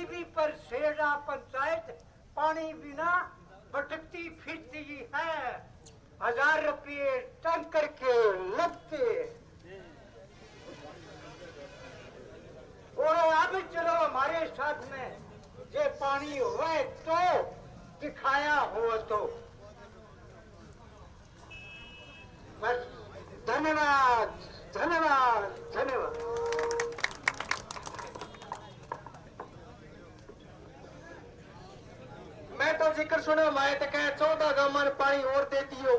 TV पर सेड़ा पंचायत पानी बिना भटकती फिरती है। 1000 रुपये टैंकर के लगते। और अब चलो हमारे साथ में, ये पानी हुआ तो दिखाया हो तो बस। धन्यवाद धन्यवाद धन्यवाद। मैं तो जिक्र सुनो, मैं तो कह 14 गांव में पानी और दे दियो,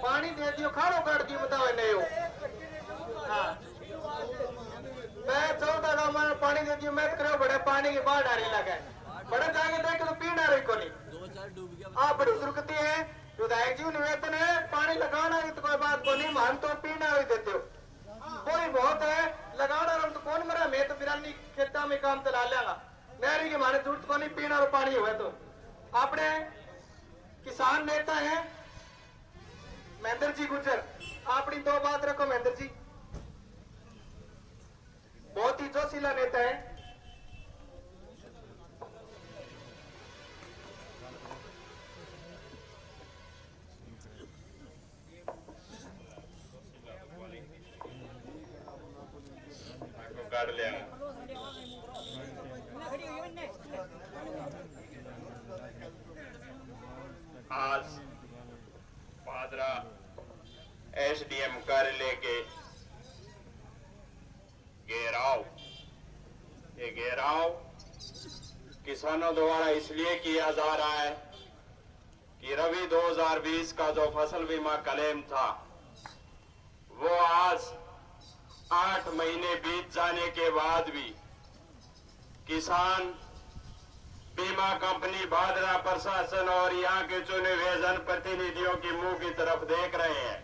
पानी दे दियो, खाड़ो काट दियो, बताओ नहीं हो। हाँ मैं 14 गांव में पानी दे दियो, मैं तो करो बड़े पानी की बाढ़ आ रही लगा, बड़े जाके देख तो पीना रही को नहीं। आप बड़ी दुर्गति है विधायक जी, निवेदन है पानी लगाना की तो कोई बात को नहीं, हम तो पीना ही देते हो। कोई बहुत है लगाना रहा तो कौन मरा, मैं तो बिरानी खेता में काम चला लेगा, नहरी की हमारे जरूरत को नहीं, पीना और पानी हुआ तो। अपने किसान नेता है महेंद्र जी गुर्जर, अपनी 2 बात रखो महेंद्र जी, बहुत ही जोशीला नेता है। काट लिया आज पादरा एसडीएम कार्यालय के घेराव, ये घेराव किसानों द्वारा इसलिए किया जा रहा है कि रबी 2020 का जो फसल बीमा क्लेम था वो आज 8 महीने बीत जाने के बाद भी किसान बीमा कंपनी, भादरा प्रशासन और यहाँ के चुने हुए जनप्रतिनिधियों की मुंह की तरफ देख रहे हैं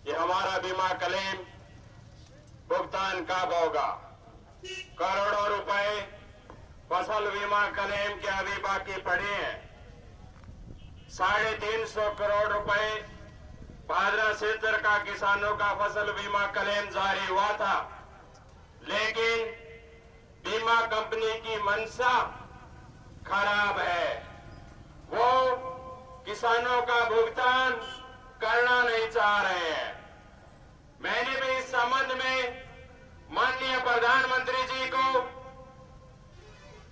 कि हमारा बीमा क्लेम भुगतान कब होगा। करोड़ों रुपए फसल बीमा क्लेम के अभी बाकी पड़े हैं। 350 करोड़ रुपए भादरा क्षेत्र का किसानों का फसल बीमा क्लेम जारी हुआ था, लेकिन बीमा कंपनी की मंशा खराब है, वो किसानों का भुगतान करना नहीं चाह रहे हैं। मैंने भी इस संबंध में माननीय प्रधानमंत्री जी को,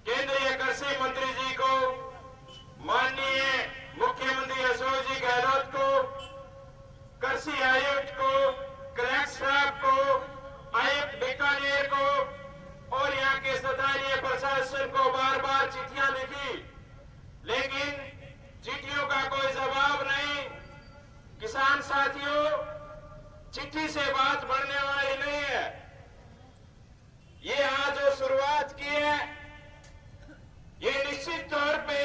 केंद्रीय कृषि मंत्री जी को, माननीय मुख्यमंत्री अशोक जी गहलोत को, कृषि आयुक्त को, कलेक्टर साहब को, आयुक्त बीकानेर को और यहाँ के स्थानीय प्रशासन को बार बार चिट्ठियां लिखी, लेकिन चिट्ठियों का कोई जवाब नहीं। किसान साथियों, चिट्ठी से बात बढ़ने वाली नहीं है। ये आज जो शुरुआत की है ये निश्चित तौर पे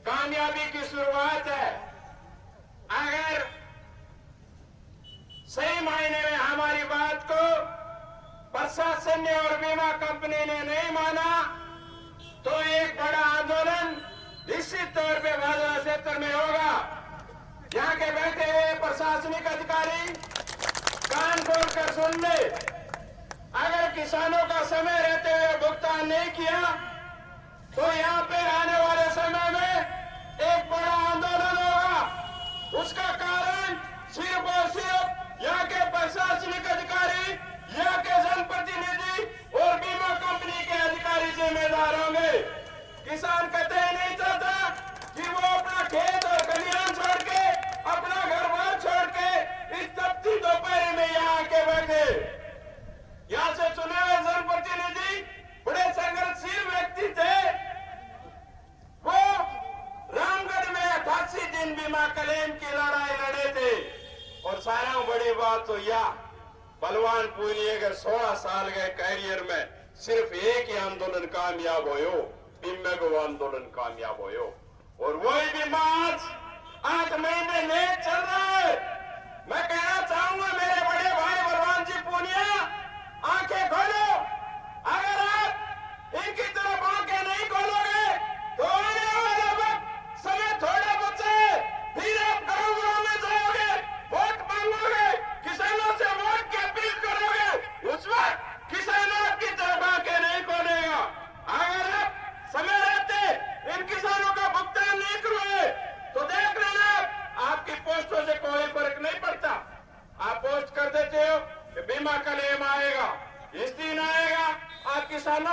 कामयाबी की शुरुआत है। अगर सही मायने में हमारी बात को प्रशासन ने और बीमा कंपनी ने नहीं माना तो एक बड़ा आंदोलन निश्चित तौर पे भादरा क्षेत्र में होगा। यहाँ के बैठे हुए प्रशासनिक अधिकारी कान खोलकर सुन ले, अगर किसानों का समय रहते हुए भुगतान नहीं किया तो यहाँ पे आने वाले समय में एक बड़ा आंदोलन होगा। उसका कारण सिर्फ और सिर्फ यहाँ के प्रशासनिक अधिकारी, यहाँ के जनप्रतिनिधि और बीमा कंपनी के अधिकारी जिम्मेदार होंगे। किसान कतई नहीं चाहता कि वो अपना खेत और खलिहान छोड़ के, अपना घर बार छोड़ के इस तपती दोपहर में यहाँ के बैठे। यहाँ से चुने हुए जनप्रतिनिधि बड़े संघर्षशील व्यक्ति थे, वो रामगढ़ में 88 दिन बीमा क्लेम की लड़ाई लड़े थे। और सारा बड़ी बात तो यह बलवान पूरी अगर 16 साल के कैरियर में सिर्फ एक ही आंदोलन कामयाब होयो, बीमा को आंदोलन कामयाब होयो, और वही बीमा आज 8 महीने लेट चल रहा है। मैं कहना चाहूंगा मेरे बड़े भाई बलवान जी पूनिया, आंखें खोलो। अगर आप इनकी तरफ आंखें नहीं खोलोगे तो आने वाला वक्त समय थोड़ा बचे, फिर आप गाँव में जाओगे, वोट मांगोगे, किसानों से वोट की अपील करोगे, उस वक्त किसान आपकी तरफ आंखें नहीं खोलेगा।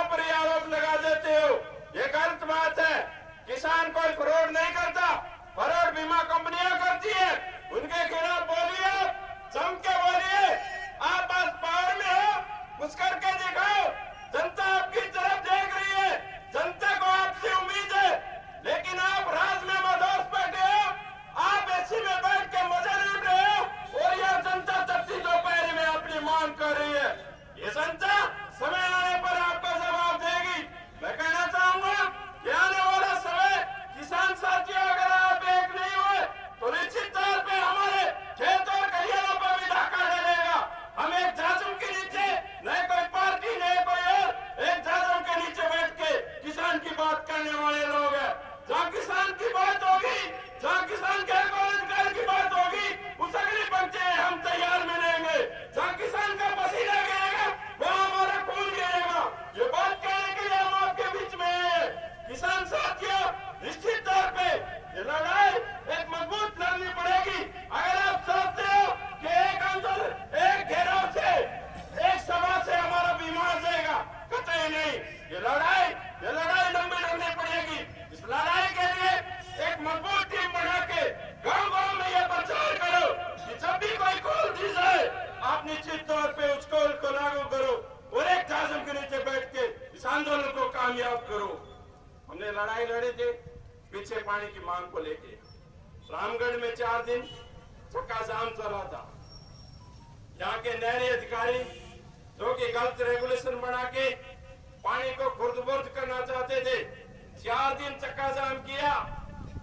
पर ही आरोप लगा देते हो, ये गलत बात है। किसान कोई फ्रॉड नहीं करता, फ्रॉड बीमा कंपनियां करती है। उनके खिलाफ बोलिए, जम के बोलिए। आप आज पावर में हो, कुछ करके दिखाओ। जनता आपकी तरफ देख रही है, जनता को आपसे उम्मीद है, लेकिन आप राज में मदोस बैठे हो, आप एसी में बैठ के मजा लूट रहे हो और यह जनता तपती दोपहर में अपनी मांग कर रही है। ये जनता समय आने पर आपको जवाब देगी। मैं कहना चाहूंगा कि आने वाला समय किसान साथियों, अगर आप एक नहीं हुए तो निश्चित तौर पे हमारे खेत और खलिहानों पर भी डाका डलेगा। हम एक जाजुम के नीचे, न कोई पार्टी न कोई और, एक जाजुम के नीचे बैठ के किसान की बात करने वाले लोग हैं। जहाँ किसान की बात होगी, जहाँ किसान के अधिकार की बात होगी, उस अगली पंक्ति में हम तैयार मिलेंगे। जहाँ किसान का पसीना गिरेगा, वहाँ हमारा खून गिरेगा। ये बात कहने के लिए हम आपके बीच में हैं। किसान साथियों, निश्चित तौर पे ये लड़ाई एक मजबूत लड़नी पड़ेगी। अगर आप सोचते हो कि एक आंदोलन, एक घेराव से, एक सभा से हमारा बीमा जाएगा, कतई नहीं। ये लड़ाई लंबी लड़नी पड़ेगी। इस लड़ाई के लिए एक मजबूत टीम बना के गांव-गांव में यह प्रचार करो कि जब भी कोई कॉल दी जाए, आप निश्चित तौर पे उस कॉल को लागू करो और एक जाजुम के नीचे बैठ के इस आंदोलन को कामयाब करो। हमने लड़ाई लड़ी थी पीछे पानी की मांग को लेके। रामगढ़ में 4 दिन चक्का जाम चला था। यहाँ के नहरी अधिकारी जो कि गलत रेगुलेशन बना के पानी को खुर्द-बुर्द करना चाहते थे, 4 दिन चक्का जाम किया।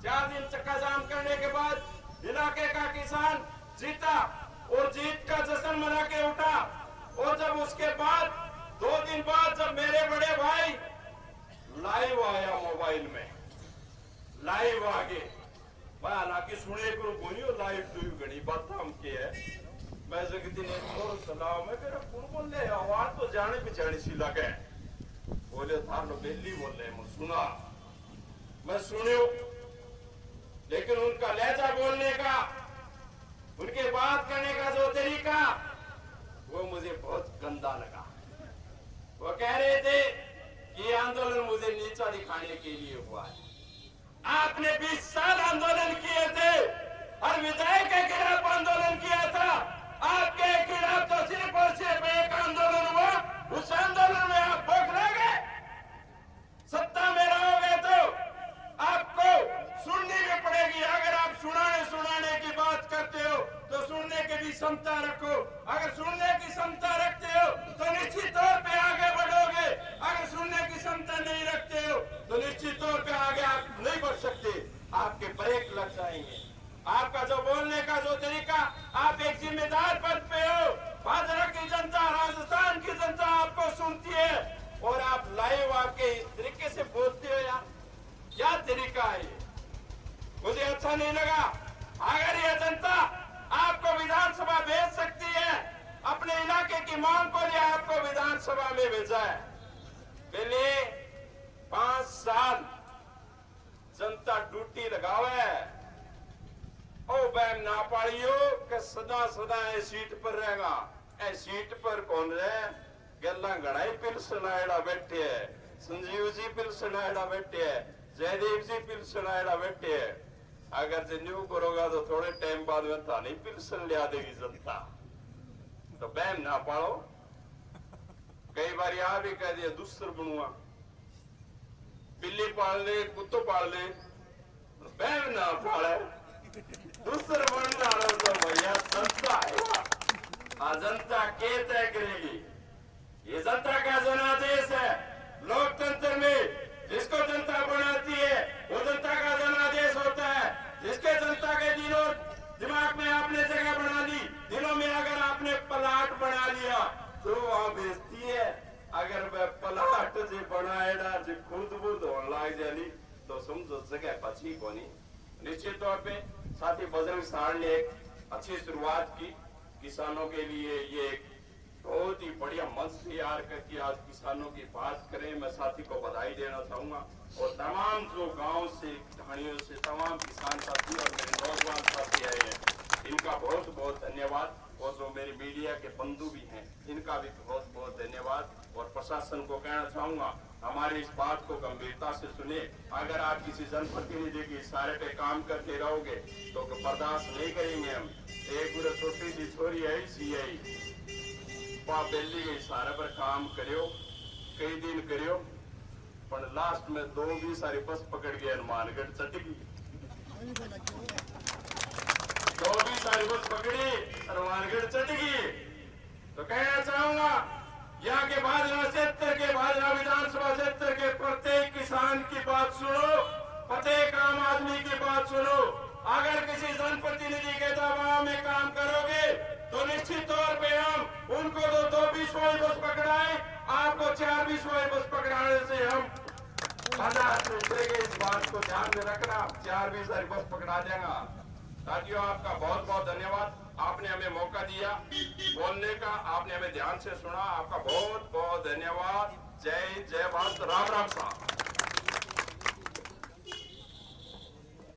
4 दिन चक्का जाम करने के बाद इलाके का किसान जीता और जीत का जश्न मना के उठा। और जब उसके बाद 2 दिन बाद जब मेरे बड़े भाई लाइव आया, मोबाइल में लाइव आगे, मैं हालांकि सुने को बोलियो लाइव दुई घड़ी बात हम के है। मैं जगती ने थोड़ा सलाह में मेरा कौन बोल ले, आवाज तो जाने पहचाने सी लगे। बोले था लो बेली बोल रहे, मैं सुना, मैं सुनियो, लेकिन उनका लहजा बोलने का, उनके बात करने का जो तरीका, वो मुझे बहुत गंदा लगा। वो कह रहे थे कि ये आंदोलन मुझे नीचा दिखाने के लिए हुआ है। आपने 20 साल आंदोलन किए थे, हर विधायक के खिलाफ आंदोलन किया था। आपके खिलाफ तो सिर्फ और सिर्फ एक आंदोलन हुआ, उस आंदोलन में आप बौखला गए। सत्ता में रहोगे तो आपको सुननी भी पड़ेगी। अगर आप सुनाने की बात करते हो तो सुनने की भी क्षमता रखो। अगर सुनने की क्षमता रखते हो तो निश्चित तौर पे आगे बढ़ोगे। अगर सुनने की क्षमता नहीं रखते हो तो निश्चित तौर पे आगे आप नहीं बढ़ सकते, आपके ब्रेक लग जाएंगे। आपका जो बोलने का जो तरीका, आप एक जिम्मेदार पद पे हो। भाजपा की जनता, राजस्थान की जनता आपको सुनती है और आप लाइव आके इस तरीके से बोलते हो यार, क्या तरीका है ये? मुझे अच्छा नहीं लगा। अगर ये जनता आपको विधानसभा भेज सकती है, अपने इलाके की मांग को लिए आपको विधानसभा में भेजा है। पहले 5 साल जनता ड्यूटी लगावे ओ बैम ना पाड़ियो कि सदा सदा ए सीट पर रहेगा। ए सीट पर कौन रहे? गल्ला गड़ाई पिलसनायड़ा बैठे है, संजीव जी पिलसनायड़ा बैठे है, जयदेव जी पिलसनायड़ा बैठे है। अगर जे न्यू करोगा तो थोड़े टाइम बाद में थानी पिलसन लिया देगी जनता। तो बैम ना पाड़ो। कई बार यहां भी कह दिया दूसर बनूंगा, बिल्ली पाल ले, कुत्तो पाल ले, बैम ना पाड़े, दूसर बन डालो तो भैया जनता है। जनता के तय करेगी। ये जनता का जनादेश है। लोकतंत्र में जिसको जनता बनाती है वो जनता का जनादेश होता है। जिसके जनता के दिलों दिमाग में आपने जगह बना ली, दिलों में अगर आपने पलाट बना लिया तो वहां भेजती है। अगर वह पलाट जो बनाएगा जो खुद बुद होने लग जाली तो समझो जगह पची कोनी। निश्चित तौर पे साथी बजरंग साहड़ ने एक अच्छी शुरुआत की। किसानों के लिए ये एक बहुत ही बढ़िया मंच तैयार करके आज किसानों की बात करें। मैं साथी को बधाई देना चाहूंगा और तमाम जो गांव से, ढाणियों से तमाम किसान साथी और मेरे नौजवान साथी आए हैं, इनका बहुत बहुत धन्यवाद। और जो मेरे मीडिया के बंधु भी हैं, इनका भी बहुत बहुत धन्यवाद। और प्रशासन को कहना चाहूंगा, हमारी इस बात को गंभीरता से सुने। अगर आप किसी जनप्रतिनिधि के इशारे पे काम करते रहोगे तो बर्दाश्त नहीं करेंगे हम। एक पूरा छोटी सी छोरी आई सीआई दिल्ली के इशारे पर काम करियो, कई दिन करियो, पर लास्ट में 2 सारी बस पकड़ गए हनुमानगढ़ चटकी। 2 सारी बस पकड़ी हनुमानगढ़ चटकी। तो कहना चाहूंगा, यहाँ के भाजपा क्षेत्र के भाजपा विधानसभा क्षेत्र के प्रत्येक किसान की बात सुनो, प्रत्येक आम आदमी की बात सुनो। अगर किसी जनप्रतिनिधि के दबाव में काम करोगे तो निश्चित तौर पे हम उनको तो 2-20 वाली बस पकड़ाए, आपको 4-20 वाली बस पकड़ाने से हम बर्दाश्त नहीं करेंगे। इस बात को ध्यान में रखना, 4-20 वाली बस पकड़ा देगा। साथियों, आपका बहुत बहुत धन्यवाद। आपने हमें मौका दिया बोलने का, आपने हमें ध्यान से सुना। आपका बहुत बहुत धन्यवाद। जय हिंद, जय भारत, राम राम साहब।